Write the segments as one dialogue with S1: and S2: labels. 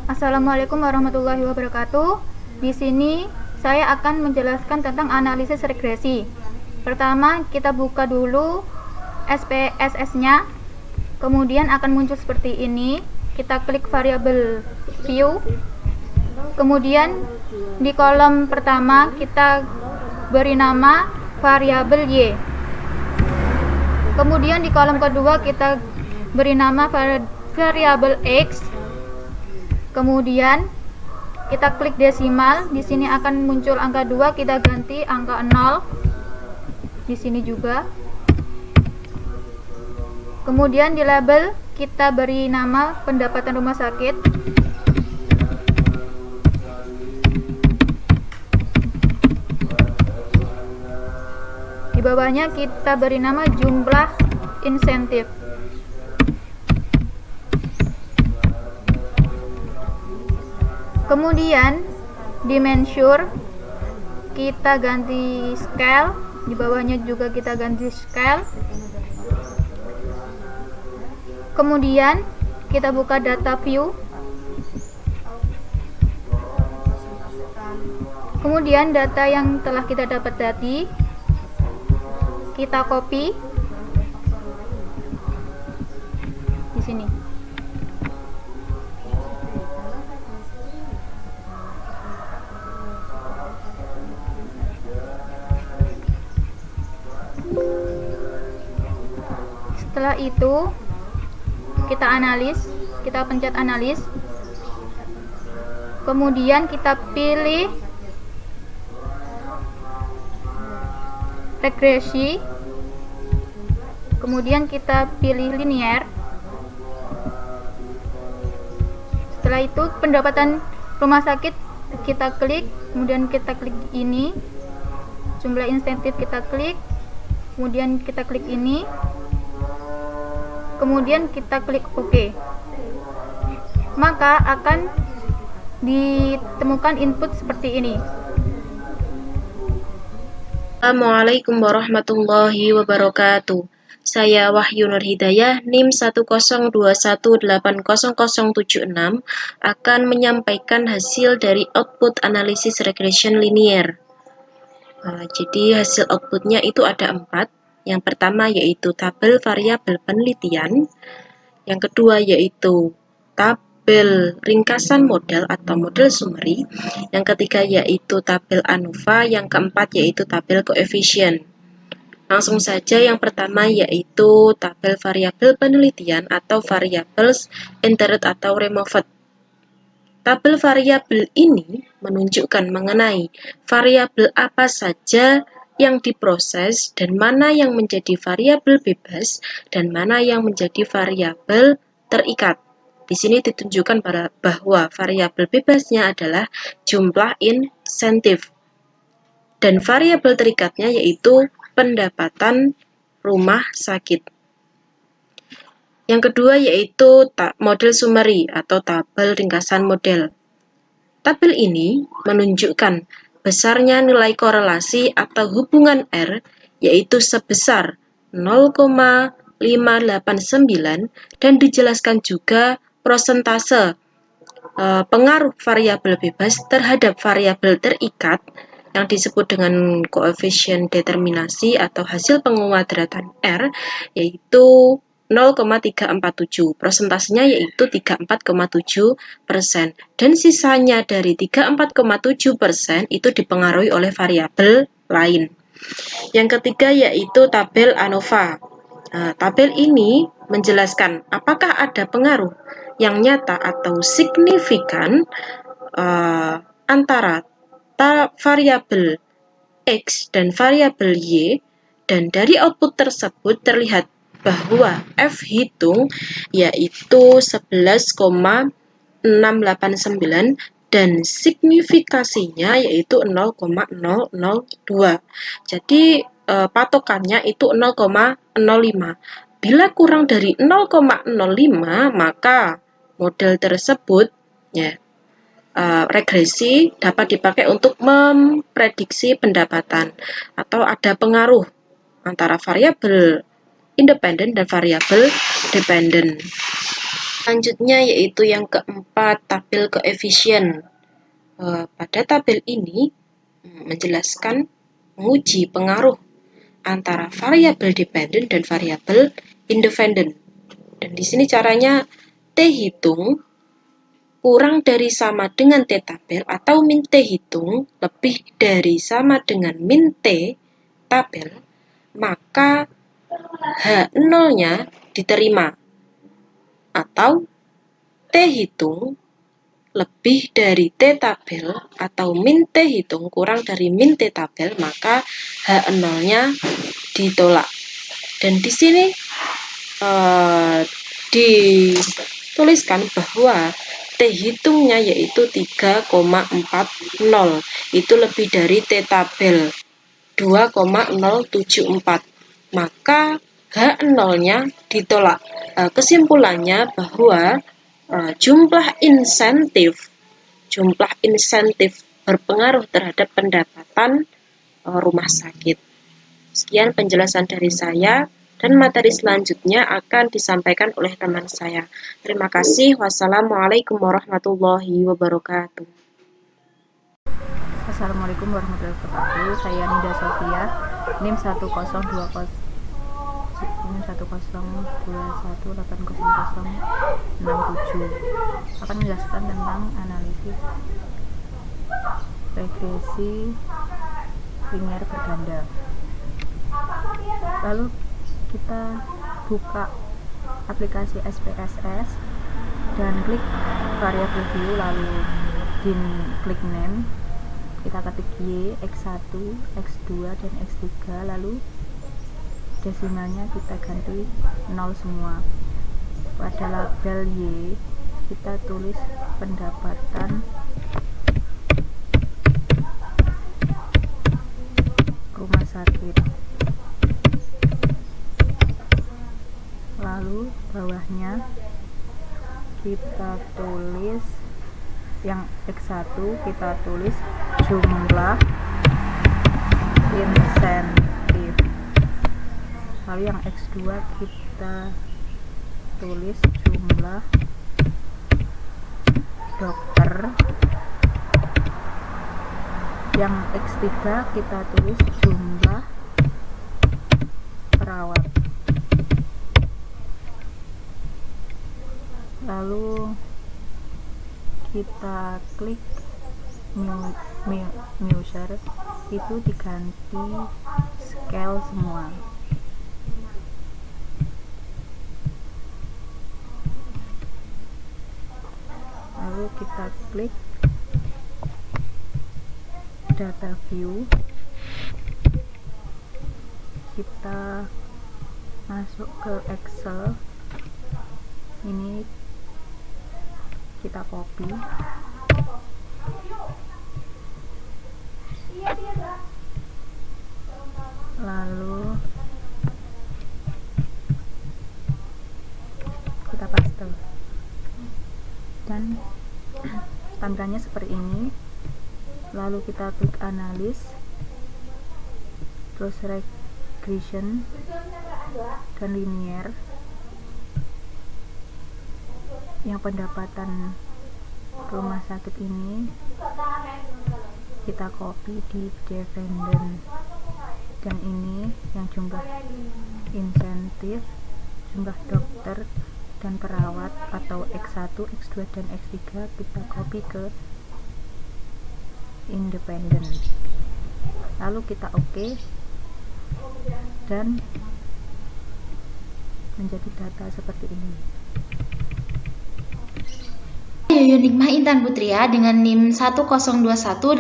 S1: Assalamualaikum warahmatullahi wabarakatuh. Di sini saya akan menjelaskan tentang analisis regresi. Pertama, kita buka dulu SPSS-nya. Kemudian akan muncul seperti ini. Kita klik variabel view. Kemudian di kolom pertama kita beri nama variabel Y. Kemudian di kolom kedua kita beri nama variabel X. Kemudian kita klik desimal, di sini akan muncul angka 2, kita ganti angka 0. Di sini juga. Kemudian di label kita beri nama pendapatan rumah sakit. Di bawahnya kita beri nama jumlah insentif. Kemudian di mensure kita ganti scale, di bawahnya juga kita ganti scale. Kemudian kita buka data view. Kemudian data yang telah kita dapat tadi kita copy di sini. Setelah itu kita analis, kita pencet analis. Kemudian kita pilih regresi. Kemudian kita pilih linear. Setelah itu pendapatan rumah sakit kita klik, kemudian kita klik ini. Jumlah insentif kita klik, kemudian kita klik ini. Kemudian kita klik OK. Maka akan ditemukan input seperti ini.
S2: Assalamualaikum warahmatullahi wabarakatuh. Saya Wahyu Nur Hidayah, NIM 102180076 akan menyampaikan hasil dari output analisis regression linear. Jadi hasil outputnya itu ada 4. Yang pertama yaitu tabel variabel penelitian, yang kedua yaitu tabel ringkasan model atau model summary, yang ketiga yaitu tabel ANOVA, yang keempat yaitu tabel koefisien. Langsung saja yang pertama yaitu tabel variabel penelitian atau variables entered atau removed. Tabel variabel ini menunjukkan mengenai variabel apa saja yang diproses dan mana yang menjadi variabel bebas dan mana yang menjadi variabel terikat. Di sini ditunjukkan bahwa variabel bebasnya adalah jumlah insentif dan variabel terikatnya yaitu pendapatan rumah sakit. Yang kedua yaitu model summary atau tabel ringkasan model. Tabel ini menunjukkan besarnya nilai korelasi atau hubungan R yaitu sebesar 0,589 dan dijelaskan juga persentase pengaruh variabel bebas terhadap variabel terikat yang disebut dengan koefisien determinasi atau hasil penguadratan R yaitu 0,347, persentasenya yaitu 34,7%, dan sisanya dari 34,7% itu dipengaruhi oleh variabel lain. Yang ketiga yaitu tabel ANOVA. Tabel ini menjelaskan apakah ada pengaruh yang nyata atau signifikan antara variabel X dan variabel Y, dan dari output tersebut terlihat bahwa F hitung yaitu 11,689 dan signifikasinya yaitu 0,002. Jadi patokannya itu 0,05. Bila kurang dari 0,05 maka model tersebut regresi dapat dipakai untuk memprediksi pendapatan atau ada pengaruh antara variabel independen dan variabel dependen. Selanjutnya yaitu yang keempat, tabel koefisien. Pada tabel ini menjelaskan menguji pengaruh antara variabel dependen dan variabel independen. Dan di sini caranya T hitung kurang dari sama dengan T tabel atau min T hitung lebih dari sama dengan min T tabel, maka H0-nya diterima. Atau T hitung lebih dari T tabel atau min T hitung kurang dari min T tabel, maka H0-nya ditolak. Dan di sini dituliskan bahwa T hitungnya yaitu 3,40. Itu lebih dari T tabel 2,074. Maka H0-nya ditolak. Kesimpulannya bahwa jumlah insentif berpengaruh terhadap pendapatan rumah sakit. Sekian penjelasan dari saya, dan materi selanjutnya akan disampaikan oleh teman saya. Terima kasih. Wassalamualaikum warahmatullahi wabarakatuh.
S1: Assalamualaikum warahmatullahi wabarakatuh. Saya Nida Sofia, NIM 102180067, akan menjelaskan tentang analisis regresi linier berganda. Lalu kita buka aplikasi SPSS dan klik variable view, lalu klik name, kita ketik Y, X1, X2, dan X3, lalu desimalnya kita ganti 0 semua. Pada label Y kita tulis pendapatan rumah sakit, lalu bawahnya kita tulis yang X1, kita tulis jumlah insentif, lalu yang X2 kita tulis jumlah dokter, yang X3 kita tulis jumlah perawat. Lalu kita klik measure, itu diganti scale semua. Lalu kita klik data view, kita masuk ke Excel, ini kita copy, lalu kita paste, dan tampilannya seperti ini. Lalu kita klik analis, terus regression dan linear. Yang pendapatan rumah sakit ini kita copy di dependen, dan ini yang jumlah insentif, jumlah dokter dan perawat atau X1, X2, dan X3 kita copy ke independen. Lalu kita OK, dan menjadi data seperti ini.
S3: Yoyonikmah Intan Putria dengan NIM 102180080.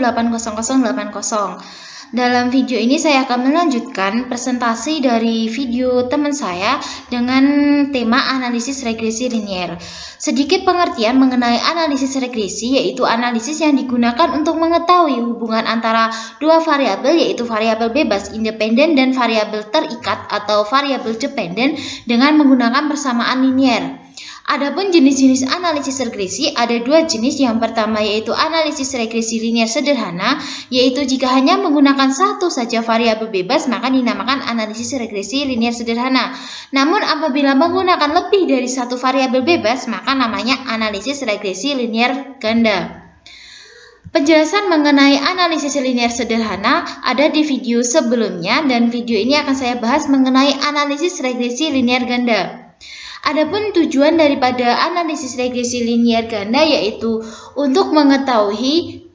S3: Dalam video ini saya akan melanjutkan presentasi dari video teman saya dengan tema analisis regresi linier. Sedikit pengertian mengenai analisis regresi, yaitu analisis yang digunakan untuk mengetahui hubungan antara dua variabel, yaitu variabel bebas independen dan variabel terikat atau variabel dependen dengan menggunakan persamaan linier. Adapun jenis-jenis analisis regresi ada dua jenis. Yang pertama yaitu analisis regresi linear sederhana, yaitu jika hanya menggunakan satu saja variabel bebas maka dinamakan analisis regresi linear sederhana. Namun apabila menggunakan lebih dari satu variabel bebas maka namanya analisis regresi linear ganda. Penjelasan mengenai analisis linear sederhana ada di video sebelumnya, dan video ini akan saya bahas mengenai analisis regresi linear ganda. Adapun tujuan daripada analisis regresi linear ganda yaitu untuk mengetahui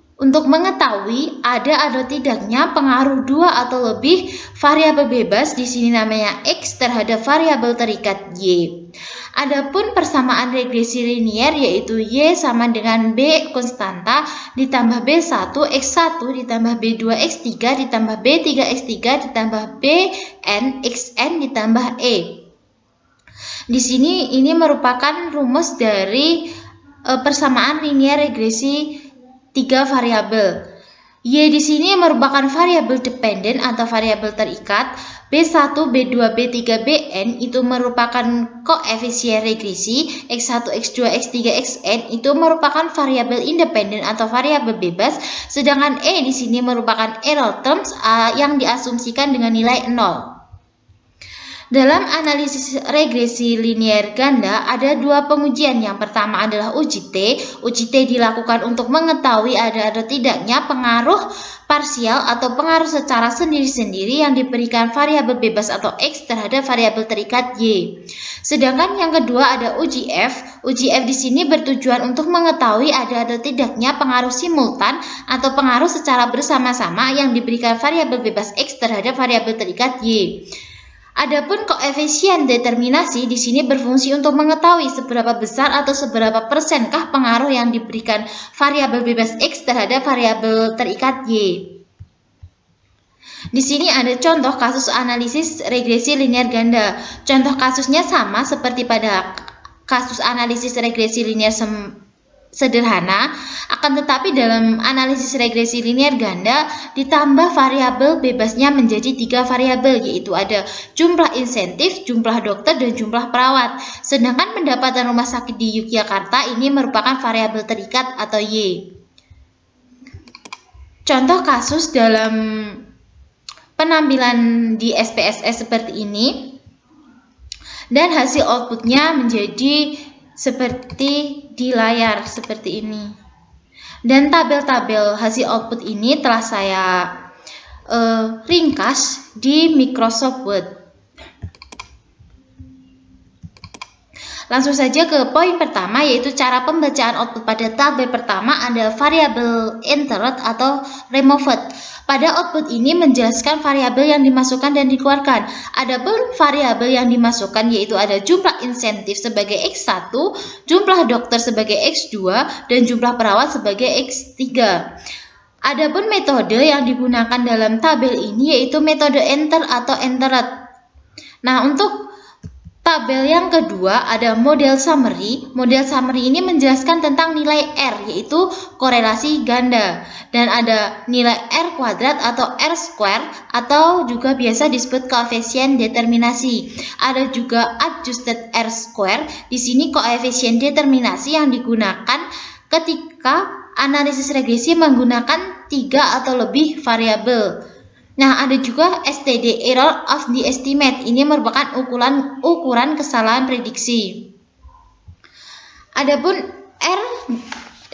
S3: ada atau tidaknya pengaruh dua atau lebih variabel bebas, di sini namanya X, terhadap variabel terikat Y. Adapun persamaan regresi linear yaitu Y sama dengan B konstanta ditambah B1 X1 ditambah B2 X3 ditambah B3 X3 ditambah Bn Xn ditambah E. Di sini ini merupakan rumus dari persamaan linear regresi tiga variabel. Y di sini merupakan variabel dependen atau variabel terikat. B1, B2, B3, Bn itu merupakan koefisien regresi. X1, X2, X3, Xn itu merupakan variabel independen atau variabel bebas. Sedangkan E di sini merupakan error terms yang diasumsikan dengan nilai 0. Dalam analisis regresi linear ganda ada dua pengujian. Yang pertama adalah uji T. Uji T dilakukan untuk mengetahui ada atau tidaknya pengaruh parsial atau pengaruh secara sendiri-sendiri yang diberikan variabel bebas atau X terhadap variabel terikat Y. Sedangkan yang kedua ada uji F. Uji F di sini bertujuan untuk mengetahui ada atau tidaknya pengaruh simultan atau pengaruh secara bersama-sama yang diberikan variabel bebas X terhadap variabel terikat Y. Adapun koefisien determinasi di sini berfungsi untuk mengetahui seberapa besar atau seberapa persenkah pengaruh yang diberikan variabel bebas X terhadap variabel terikat Y. Di sini ada contoh kasus analisis regresi linear ganda. Contoh kasusnya sama seperti pada kasus analisis regresi linear sederhana, akan tetapi dalam analisis regresi linear ganda ditambah variabel bebasnya menjadi 3 variabel, yaitu ada jumlah insentif, jumlah dokter, dan jumlah perawat. Sedangkan pendapatan rumah sakit di Yogyakarta ini merupakan variabel terikat atau Y. Contoh kasus dalam penampilan di SPSS seperti ini, dan hasil outputnya menjadi seperti di layar seperti ini. Dan tabel-tabel hasil output ini telah saya ringkas di Microsoft Word. Langsung saja ke poin pertama, yaitu cara pembacaan output. Pada tabel pertama ada variabel entered atau removed. Pada output ini menjelaskan variabel yang dimasukkan dan dikeluarkan. Adapun variabel yang dimasukkan yaitu ada jumlah insentif sebagai X1, jumlah dokter sebagai X2, dan jumlah perawat sebagai X3. Adapun metode yang digunakan dalam tabel ini yaitu metode enter atau entered. Nah, untuk tabel yang kedua ada model summary. Model summary ini menjelaskan tentang nilai R, yaitu korelasi ganda. Dan ada nilai R kuadrat atau R square, atau juga biasa disebut koefisien determinasi. Ada juga adjusted R square. Di sini koefisien determinasi yang digunakan ketika analisis regresi menggunakan 3 atau lebih variabel. Nah, ada juga STD, error of the estimate. Ini merupakan ukuran kesalahan prediksi. Adapun R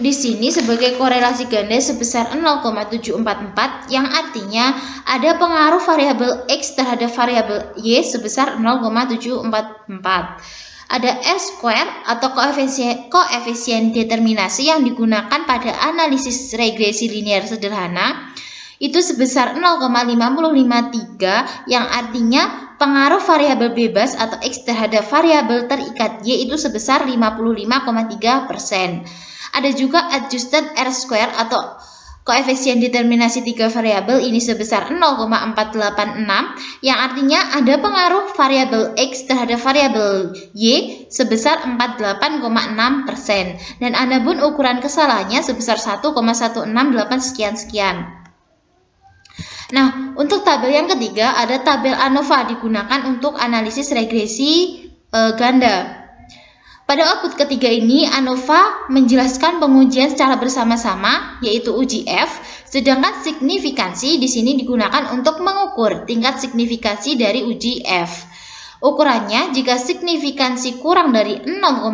S3: di sini sebagai korelasi ganda sebesar 0,744, yang artinya ada pengaruh variabel X terhadap variabel Y sebesar 0,744. Ada R square atau koefisien determinasi yang digunakan pada analisis regresi linear sederhana. Itu sebesar 0,553, yang artinya pengaruh variabel bebas atau X terhadap variabel terikat Y itu sebesar 55,3%. Ada juga adjusted R square atau koefisien determinasi 3 variabel, ini sebesar 0,486, yang artinya ada pengaruh variabel X terhadap variabel Y sebesar 48,6%. Dan ada pun ukuran kesalahannya sebesar 1,168 sekian-sekian. Nah, untuk tabel yang ketiga ada tabel ANOVA, digunakan untuk analisis regresi ganda. Pada output ketiga ini, ANOVA menjelaskan pengujian secara bersama-sama, yaitu uji F, sedangkan signifikansi di sini digunakan untuk mengukur tingkat signifikansi dari uji F. Ukurannya, jika signifikansi kurang dari 0,05,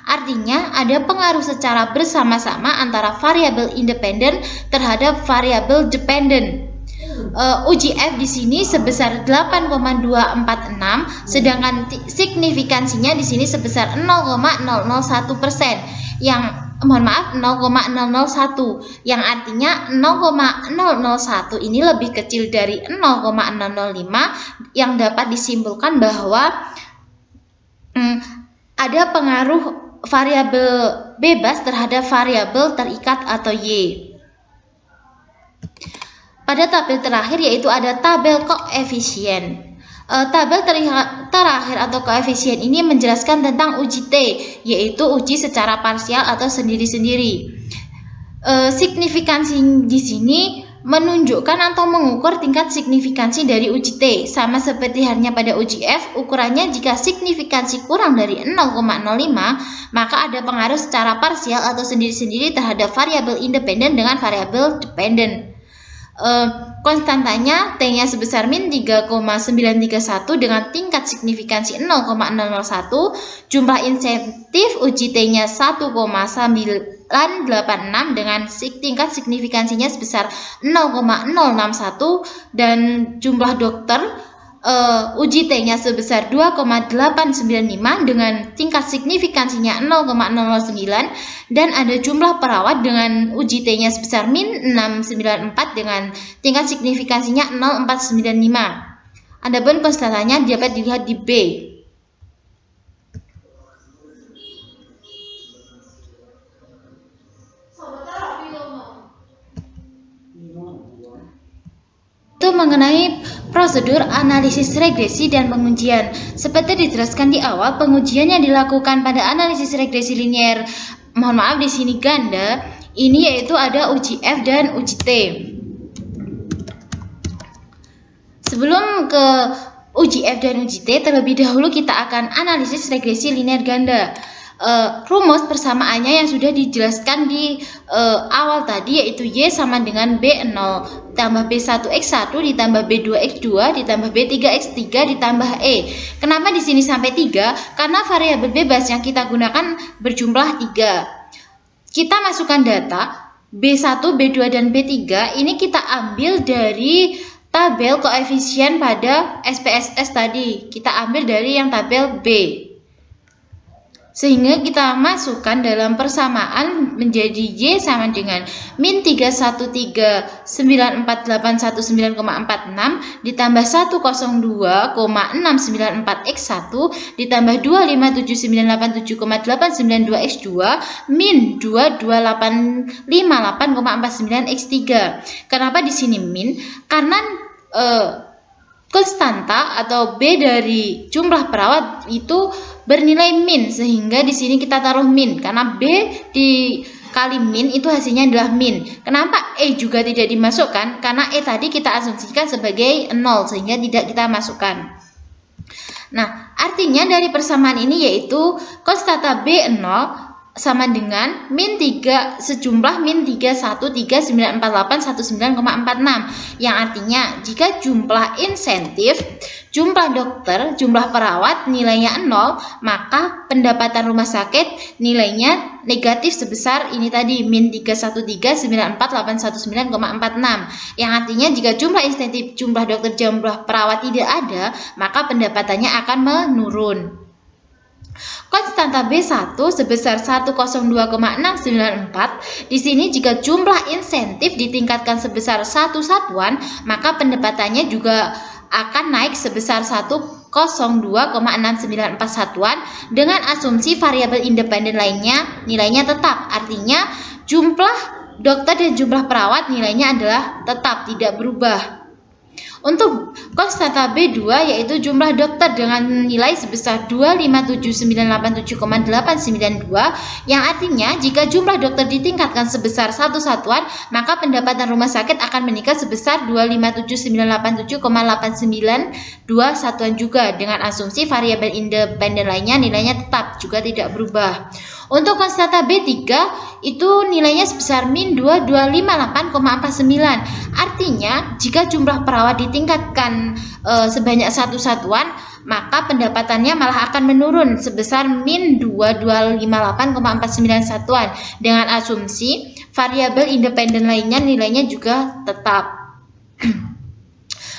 S3: artinya ada pengaruh secara bersama-sama antara variabel independen terhadap variabel dependen. Uji F di sini sebesar 8,246, sedangkan signifikansinya di sini sebesar 0,001%, yang 0,001, yang artinya 0,001 ini lebih kecil dari 0,005, yang dapat disimpulkan bahwa ada pengaruh variabel bebas terhadap variabel terikat atau Y. Pada tabel terakhir yaitu ada tabel koefisien. Tabel terakhir atau koefisien ini menjelaskan tentang uji T, yaitu uji secara parsial atau sendiri-sendiri. Signifikansi di sini menunjukkan atau mengukur tingkat signifikansi dari uji T. Sama seperti halnya pada uji F, ukurannya jika signifikansi kurang dari 0,05, maka ada pengaruh secara parsial atau sendiri-sendiri terhadap variabel independen dengan variabel dependen. Konstantanya T-nya sebesar min 3,931 dengan tingkat signifikansi 0,001, jumlah insentif uji T-nya 1,986 dengan tingkat signifikansinya sebesar 0,061, dan jumlah dokter uji T-nya sebesar 2,895 dengan tingkat signifikansinya 0,009, dan ada jumlah perawat dengan uji T-nya sebesar min 694 dengan tingkat signifikansinya 0,495. Adapun konstantanya dapat dilihat di B. Itu mengenai prosedur analisis regresi dan pengujian. Seperti dijelaskan di awal, pengujian yang dilakukan pada analisis regresi linier, mohon maaf di sini ganda, ini yaitu ada uji F dan uji T. Sebelum ke uji F dan uji T, terlebih dahulu kita akan analisis regresi linier ganda. Rumus persamaannya yang sudah dijelaskan di awal tadi, yaitu Y sama dengan B0 ditambah B1x1 ditambah B2x2 ditambah B3x3 ditambah E. Kenapa di sini sampai 3? Karena variabel bebas yang kita gunakan berjumlah 3. Kita masukkan data B1, B2, dan B3, ini kita ambil dari tabel koefisien pada SPSS tadi. Kita ambil dari yang tabel B. Sehingga kita masukkan dalam persamaan menjadi Y sama dengan min 313948109,46 ditambah 102,694x1 ditambah 25797,892x2 min 22858,49x3. Kenapa di sini min? Karena konstanta atau B dari jumlah perawat itu bernilai min, sehingga di sini kita taruh min karena B dikali min itu hasilnya adalah min. Kenapa E juga tidak dimasukkan? Karena E tadi kita asumsikan sebagai 0 sehingga tidak kita masukkan. Nah, artinya dari persamaan ini yaitu konstanta B0 sama dengan min 3 sejumlah min 313948109,46, yang artinya jika jumlah insentif, jumlah dokter, jumlah perawat nilainya 0, maka pendapatan rumah sakit nilainya negatif sebesar ini tadi min 313948109,46, yang artinya jika jumlah insentif, jumlah dokter, jumlah perawat tidak ada, maka pendapatannya akan menurun. Konstanta B1 sebesar 102,694. Di sini jika jumlah insentif ditingkatkan sebesar 1 satuan, maka pendapatannya juga akan naik sebesar 102,694 satuan dengan asumsi variabel independen lainnya nilainya tetap. Artinya jumlah dokter dan jumlah perawat nilainya adalah tetap, tidak berubah. Untuk konstanta B2 yaitu jumlah dokter dengan nilai sebesar 257.987,892 yang artinya jika jumlah dokter ditingkatkan sebesar 1 satuan maka pendapatan rumah sakit akan meningkat sebesar 257.987,892 satuan juga dengan asumsi variabel independen lainnya nilainya tetap juga tidak berubah. Untuk konstanta B3 itu nilainya sebesar min 2258,49. Artinya jika jumlah perawat ditingkatkan sebanyak 1 satuan maka pendapatannya malah akan menurun sebesar min 2258,49 satuan dengan asumsi variabel independen lainnya nilainya juga tetap.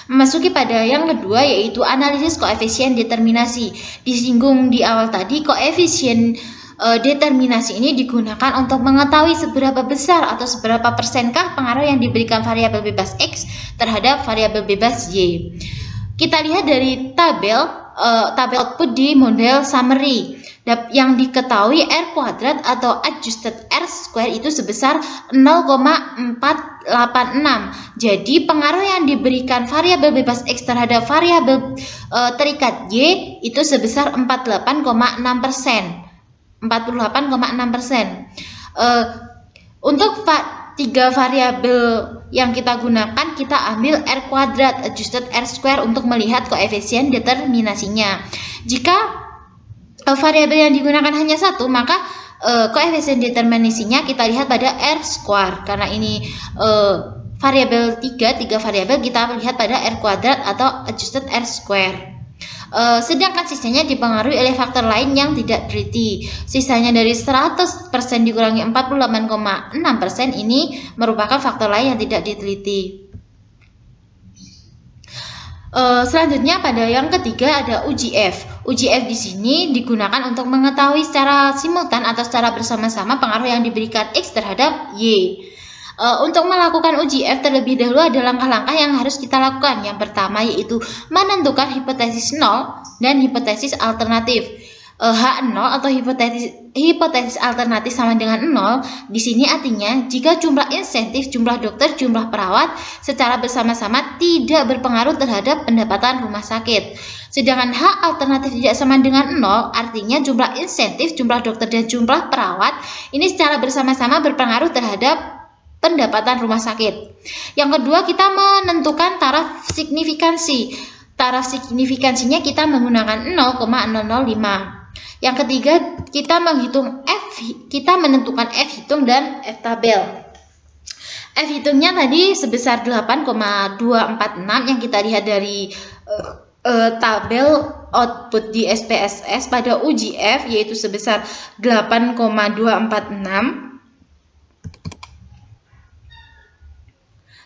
S3: Memasuki pada yang kedua yaitu analisis koefisien determinasi. Disinggung di awal tadi, koefisien determinasi ini digunakan untuk mengetahui seberapa besar atau seberapa persenkah pengaruh yang diberikan variabel bebas X terhadap variabel bebas Y. Kita lihat dari tabel output di model summary. Yang diketahui R kuadrat atau adjusted R square itu sebesar 0,486. Jadi pengaruh yang diberikan variabel bebas X terhadap variabel terikat Y itu sebesar 48,6%. 48,6%. Untuk tiga variabel yang kita gunakan, kita ambil R kuadrat adjusted R square untuk melihat koefisien determinasinya. Jika variabel yang digunakan hanya satu, maka koefisien determinasinya kita lihat pada R square. Karena ini variabel tiga variabel kita lihat pada R kuadrat atau adjusted R square. Sedangkan sisanya dipengaruhi oleh faktor lain yang tidak teliti. Sisanya dari 100% dikurangi 48,6% ini merupakan faktor lain yang tidak diteliti. Selanjutnya pada yang ketiga ada uji F. Uji F di sini digunakan untuk mengetahui secara simultan atau secara bersama-sama pengaruh yang diberikan X terhadap Y. Untuk melakukan uji F terlebih dahulu ada langkah-langkah yang harus kita lakukan. Yang pertama yaitu menentukan hipotesis 0 dan hipotesis alternatif. H0 atau hipotesis alternatif sama dengan 0 di sini artinya jika jumlah insentif, jumlah dokter, jumlah perawat secara bersama-sama tidak berpengaruh terhadap pendapatan rumah sakit. Sedangkan H alternatif tidak sama dengan 0 artinya jumlah insentif, jumlah dokter dan jumlah perawat ini secara bersama-sama berpengaruh terhadap pendapatan rumah sakit. Yang kedua kita menentukan taraf signifikansi. Taraf signifikansinya kita menggunakan 0,005. Yang ketiga kita menghitung F, kita menentukan F hitung dan F tabel. F hitungnya tadi sebesar 8,246 yang kita lihat dari tabel output di SPSS pada uji F yaitu sebesar 8,246.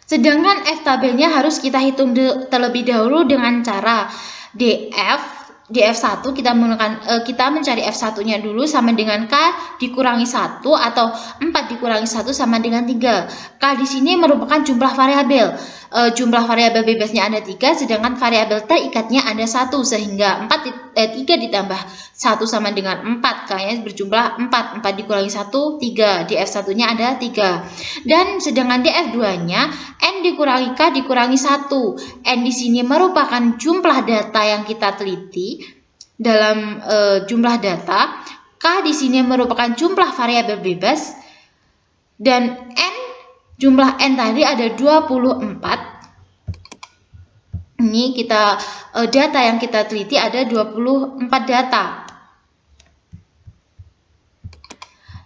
S3: Sedangkan F tabelnya harus kita hitung terlebih dahulu dengan cara DF1 kita mencari F1-nya dulu sama dengan K dikurangi 1 atau 4 dikurangi 1 sama dengan 3. K di sini merupakan jumlah variabel. Jumlah variabel bebasnya ada 3 sedangkan variabel terikatnya ada 1 sehingga 3 ditambah 1 sama dengan 4. K-nya berjumlah 4. 4 dikurangi 1 3. DF1-nya ada 3. Dan sedangkan DF2-nya N dikurangi K dikurangi 1. N di sini merupakan jumlah data yang kita teliti dalam jumlah data. K di sini merupakan jumlah variabel bebas dan jumlah N tadi ada 24. Ini kita data yang kita teliti ada 24 data.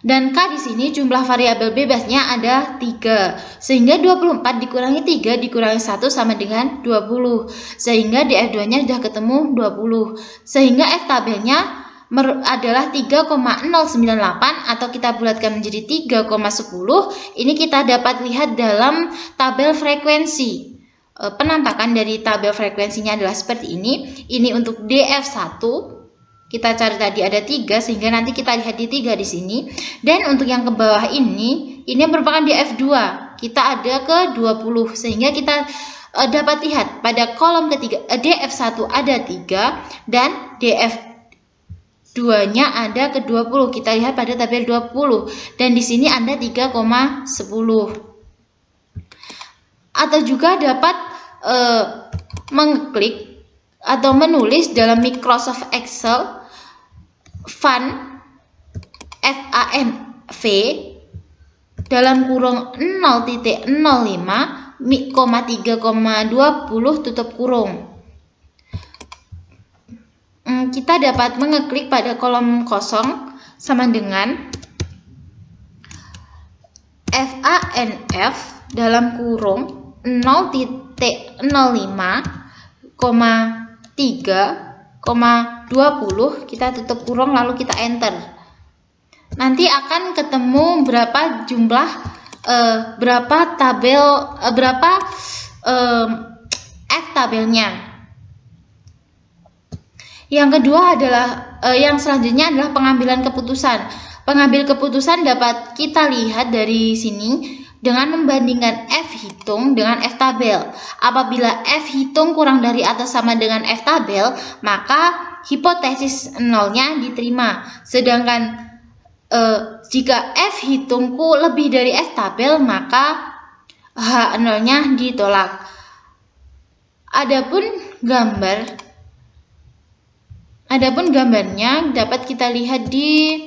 S3: Dan K di sini jumlah variabel bebasnya ada 3. Sehingga 24 dikurangi 3 dikurangi 1 sama dengan 20. Sehingga DF2-nya sudah ketemu 20. Sehingga F tabelnya adalah 3,098 atau kita bulatkan menjadi 3,10. Ini kita dapat lihat dalam tabel frekuensi. Penampakan dari tabel frekuensinya adalah seperti ini. Ini untuk DF1. Kita cari tadi ada 3 sehingga nanti kita lihat di 3 di sini. Dan untuk yang ke bawah ini merupakan DF2. Kita ada ke 20 sehingga kita dapat lihat pada kolom ketiga DF1 ada 3 dan DF2-nya ada ke 20. Kita lihat pada tabel 20 dan di sini ada 3,10. Atau juga dapat mengklik atau menulis dalam Microsoft Excel FUN FANV dalam kurung 0.05,3,20 tutup kurung. Kita dapat mengeklik pada kolom kosong sama dengan FANF dalam kurung 0.05,3,20, kita tutup kurung lalu kita enter. Nanti akan ketemu berapa jumlah berapa F tabelnya. Yang kedua adalah yang selanjutnya adalah pengambilan keputusan. Pengambil keputusan dapat kita lihat dari sini dengan membandingkan F hitung dengan F tabel. Apabila F hitung kurang dari atau sama dengan F tabel, maka hipotesis nolnya diterima. Sedangkan jika F hitungku lebih dari F tabel, maka H0-nya ditolak. Adapun gambarnya dapat kita lihat di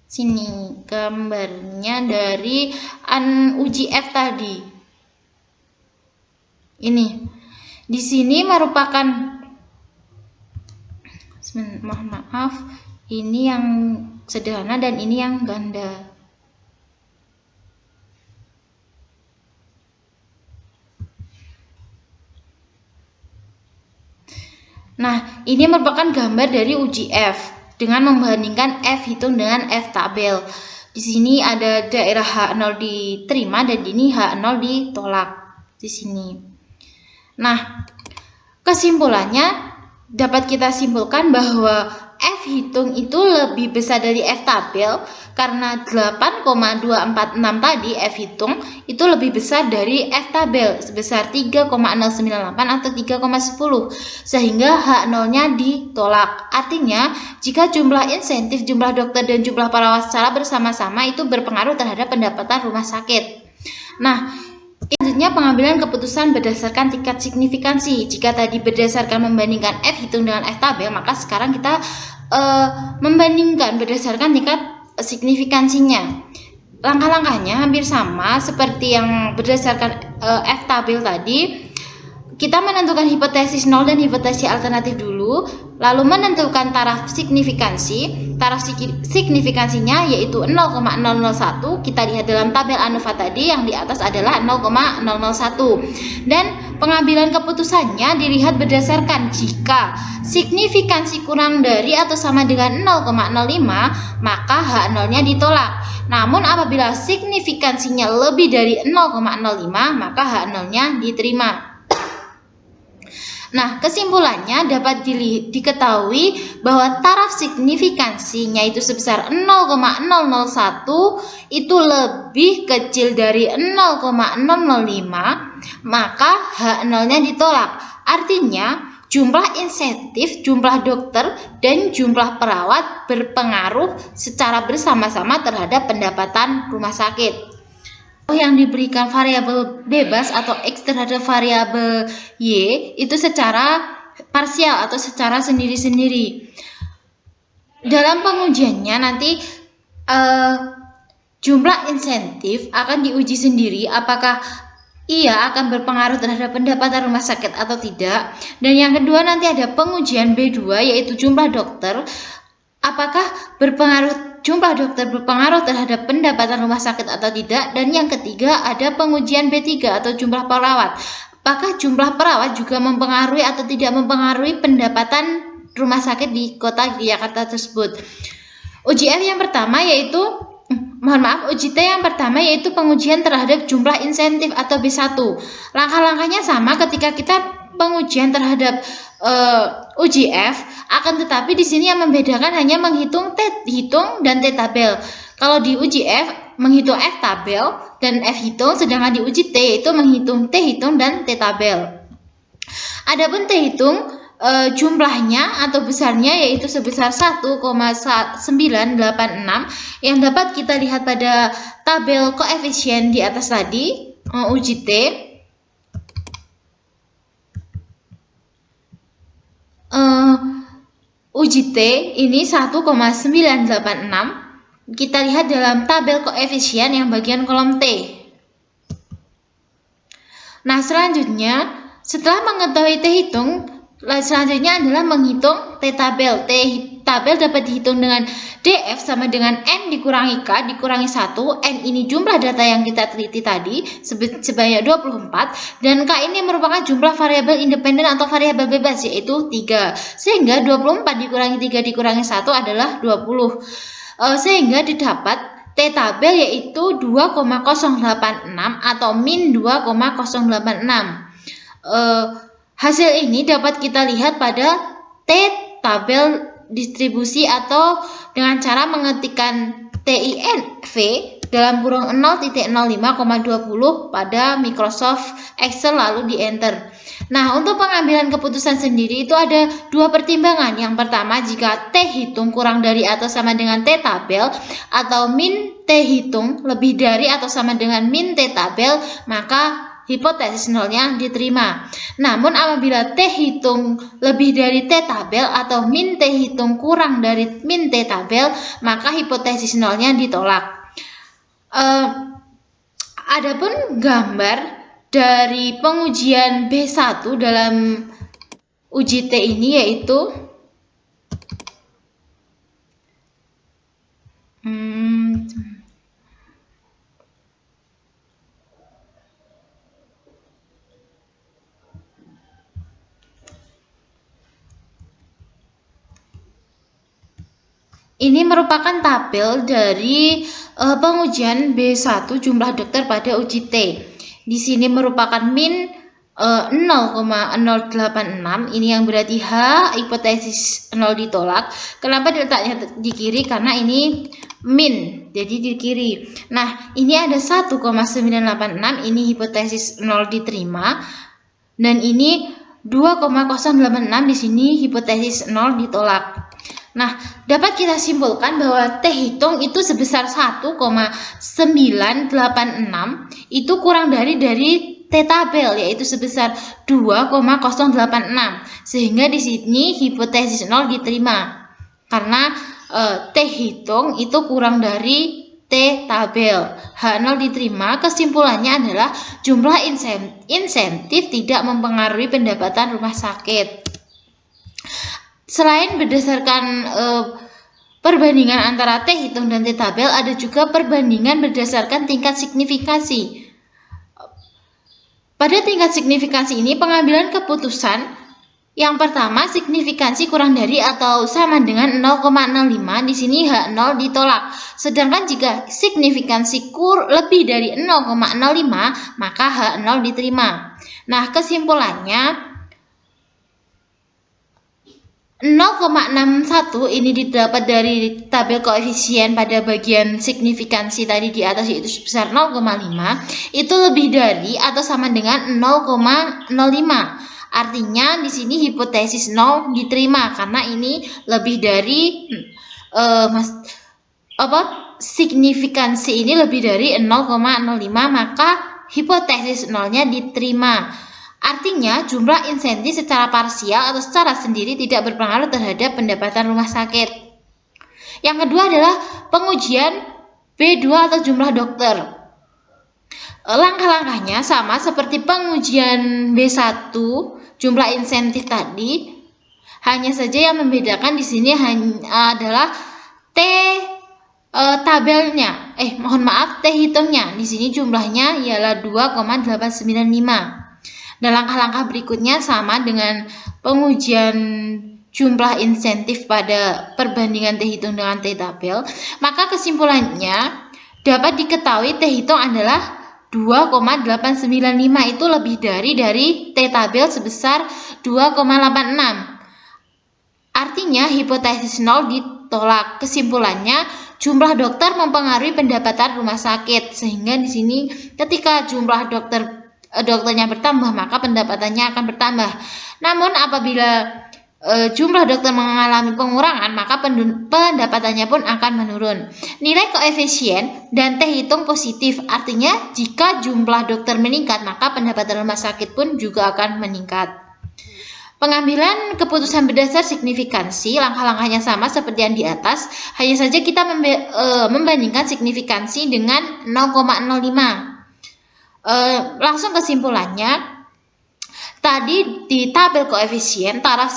S3: sini, gambarnya dari uji F tadi. Ini di sini merupakan, maaf, ini yang sederhana dan ini yang ganda. Nah, ini merupakan gambar dari uji F dengan membandingkan F hitung dengan F tabel. Di sini ada daerah H0 diterima dan ini H0 ditolak di sini. Nah, kesimpulannya dapat kita simpulkan bahwa F hitung itu lebih besar dari F tabel karena 8,246 tadi F hitung itu lebih besar dari F tabel sebesar 3,098 atau 3,10 sehingga H0-nya ditolak. Artinya jika jumlah insentif, jumlah dokter dan jumlah perawat secara bersama-sama itu berpengaruh terhadap pendapatan rumah sakit. Nah, selanjutnya pengambilan keputusan berdasarkan tingkat signifikansi. Jika tadi berdasarkan membandingkan F hitung dengan F tabel, maka sekarang kita membandingkan berdasarkan tingkat signifikansinya. Langkah-langkahnya hampir sama seperti yang berdasarkan F tabel tadi. Kita menentukan hipotesis 0 dan hipotesis alternatif dulu, lalu menentukan taraf signifikansi. Taraf signifikansinya yaitu 0,001. Kita lihat dalam tabel ANOVA tadi yang di atas adalah 0,001. Dan pengambilan keputusannya dilihat berdasarkan jika signifikansi kurang dari atau sama dengan 0,05, maka H0-nya ditolak. Namun apabila signifikansinya lebih dari 0,05, maka H0-nya diterima. Nah, kesimpulannya dapat diketahui bahwa taraf signifikansinya itu sebesar 0,001 itu lebih kecil dari 0,005, maka H0-nya ditolak. Artinya, jumlah insentif, jumlah dokter, dan jumlah perawat berpengaruh secara bersama-sama terhadap pendapatan rumah sakit. Yang diberikan variabel bebas atau X terhadap variabel Y itu secara parsial atau secara sendiri-sendiri. Dalam pengujiannya nanti jumlah insentif akan diuji sendiri apakah ia akan berpengaruh terhadap pendapatan rumah sakit atau tidak. Dan yang kedua nanti ada pengujian B2 yaitu jumlah dokter. Apakah jumlah dokter berpengaruh terhadap pendapatan rumah sakit atau tidak? Dan yang ketiga ada pengujian B3 atau jumlah perawat. Apakah jumlah perawat juga mempengaruhi atau tidak mempengaruhi pendapatan rumah sakit di kota Jakarta tersebut? Uji F yang pertama yaitu uji T yang pertama yaitu pengujian terhadap jumlah insentif atau B1. Langkah-langkahnya sama ketika kita pengujian terhadap uji F, akan tetapi di sini yang membedakan hanya menghitung T hitung dan T tabel. Kalau di uji F menghitung F tabel dan F hitung, sedangkan di uji T itu menghitung T hitung dan T tabel. Adapun T hitung jumlahnya atau besarnya yaitu sebesar 1,986 yang dapat kita lihat pada tabel koefisien di atas tadi uji T. uji T ini 1,986. Kita lihat dalam tabel koefisien yang bagian kolom T. Nah, selanjutnya setelah mengetahui T hitung, selanjutnya adalah menghitung T tabel. T tabel dapat dihitung dengan DF sama dengan N dikurangi K dikurangi 1. N ini jumlah data yang kita teliti tadi sebanyak 24, dan K ini merupakan jumlah variabel independen atau variabel bebas, yaitu 3. Sehingga 24 dikurangi 3 dikurangi 1 adalah 20. Sehingga didapat T tabel yaitu 2,086 atau min 2,086. Hasil ini dapat kita lihat pada T tabel distribusi atau dengan cara mengetikkan TINV dalam kurung 0.05,20 pada Microsoft Excel lalu di enter. Nah, untuk pengambilan keputusan sendiri itu ada dua pertimbangan. Yang pertama, jika T hitung kurang dari atau sama dengan T tabel atau min T hitung lebih dari atau sama dengan min T tabel, maka hipotesis nolnya diterima. Namun apabila T hitung lebih dari T tabel atau min T hitung kurang dari min T tabel, maka hipotesis nolnya ditolak. Adapun gambar dari pengujian B1 dalam uji T ini yaitu ini merupakan tabel dari pengujian B1 jumlah dokter pada uji T. Di sini merupakan min 0,086, ini yang berarti H, hipotesis 0 ditolak. Kenapa diletaknya di kiri? Karena ini min, jadi di kiri. Nah, ini ada 1,986, ini hipotesis 0 diterima. Dan ini 2,086, di sini hipotesis 0 ditolak. Nah, dapat kita simpulkan bahwa T hitung itu sebesar 1,986 itu kurang dari T tabel, yaitu sebesar 2,086. Sehingga di sini hipotesis 0 diterima. Karena T hitung itu kurang dari T tabel. H0 diterima. Kesimpulannya adalah jumlah insentif tidak mempengaruhi pendapatan rumah sakit. Selain berdasarkan perbandingan antara T hitung dan T tabel, ada juga perbandingan berdasarkan tingkat signifikansi. Pada tingkat signifikansi ini, pengambilan keputusan yang pertama, signifikansi kurang dari atau sama dengan 0,05, di sini H0 ditolak. Sedangkan jika signifikansi lebih dari 0,05, maka H0 diterima. Nah, kesimpulannya 0,61 ini didapat dari tabel koefisien pada bagian signifikansi tadi di atas, yaitu sebesar 0,5, itu lebih dari atau sama dengan 0,05. Artinya di sini hipotesis 0 diterima karena ini lebih dari signifikansi ini lebih dari 0,05, maka hipotesis 0-nya diterima. Artinya, jumlah insentif secara parsial atau secara sendiri tidak berpengaruh terhadap pendapatan rumah sakit. Yang kedua adalah pengujian B2 atau jumlah dokter. Langkah-langkahnya sama seperti pengujian B1 jumlah insentif tadi. Hanya saja yang membedakan di sini adalah T tabelnya. T hitungnya. Di sini jumlahnya ialah 2,895. Dan langkah-langkah berikutnya sama dengan pengujian jumlah insentif pada perbandingan T hitung dengan T tabel. Maka kesimpulannya dapat diketahui T hitung adalah 2,895 itu lebih dari T tabel sebesar 2,86. Artinya hipotesis 0 ditolak. Kesimpulannya jumlah dokter mempengaruhi pendapatan rumah sakit, sehingga di sini ketika jumlah dokternya bertambah, maka pendapatannya akan bertambah. Namun apabila jumlah dokter mengalami pengurangan, maka pendapatannya pun akan menurun. Nilai koefisien dan T hitung positif, artinya jika jumlah dokter meningkat, maka pendapatan rumah sakit pun juga akan meningkat. Pengambilan keputusan berdasar signifikansi, langkah-langkahnya sama seperti yang di atas, hanya saja kita membandingkan signifikansi dengan 0,05. Langsung kesimpulannya, tadi di tabel koefisien taraf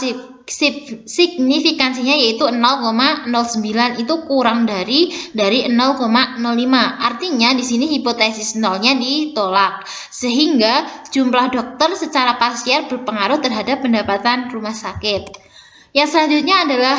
S3: signifikansinya yaitu 0,09 itu kurang dari 0,05. Artinya di sini hipotesis nolnya ditolak, sehingga jumlah dokter secara parsial berpengaruh terhadap pendapatan rumah sakit. Yang selanjutnya adalah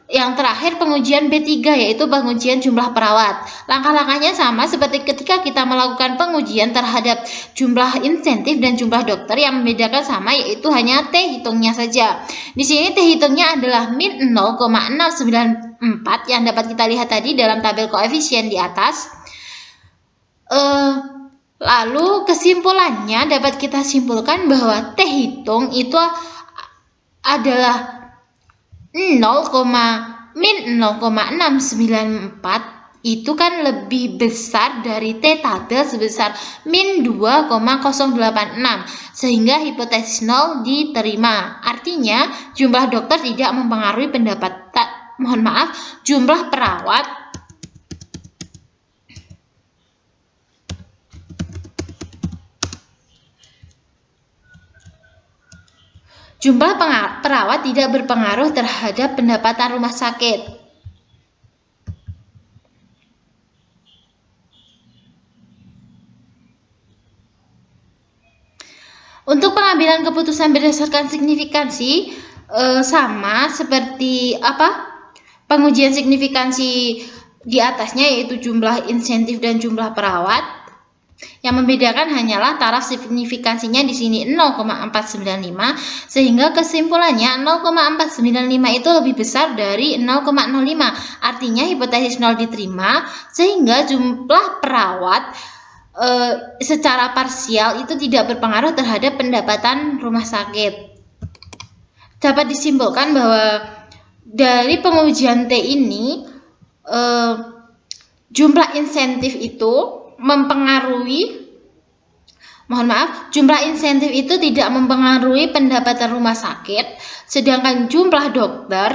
S3: yang terakhir, pengujian B3, yaitu pengujian jumlah perawat. Langkah-langkahnya sama seperti ketika kita melakukan pengujian terhadap jumlah insentif dan jumlah dokter. Yang membedakan sama yaitu hanya T hitungnya saja. Di sini T hitungnya adalah min 0,694 yang dapat kita lihat tadi dalam tabel koefisien di atas. Lalu kesimpulannya dapat kita simpulkan bahwa T hitung itu adalah min 0,694 itu kan lebih besar dari T tabel sebesar min 2,086, sehingga hipotesis nol diterima. Artinya jumlah dokter tidak mempengaruhi jumlah perawat tidak berpengaruh terhadap pendapatan rumah sakit. Untuk pengambilan keputusan berdasarkan signifikansi, sama seperti pengujian signifikansi di atasnya, yaitu jumlah insentif dan jumlah perawat. Yang membedakan hanyalah taraf signifikansinya di sini 0,495, sehingga kesimpulannya 0,495 itu lebih besar dari 0,05. Artinya hipotesis nol diterima, sehingga jumlah perawat secara parsial itu tidak berpengaruh terhadap pendapatan rumah sakit. Dapat disimpulkan bahwa dari pengujian T ini jumlah insentif itu jumlah insentif itu tidak mempengaruhi pendapatan rumah sakit, sedangkan jumlah dokter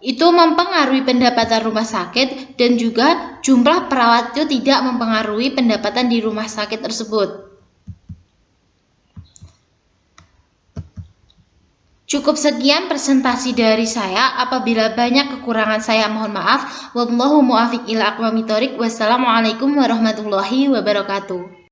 S3: itu mempengaruhi pendapatan rumah sakit, dan juga jumlah perawat itu tidak mempengaruhi pendapatan di rumah sakit tersebut. Cukup sekian presentasi dari saya. Apabila banyak kekurangan saya mohon maaf. Wallahu muwaffiq ila aqwamit thoriq. Wassalamualaikum warahmatullahi wabarakatuh.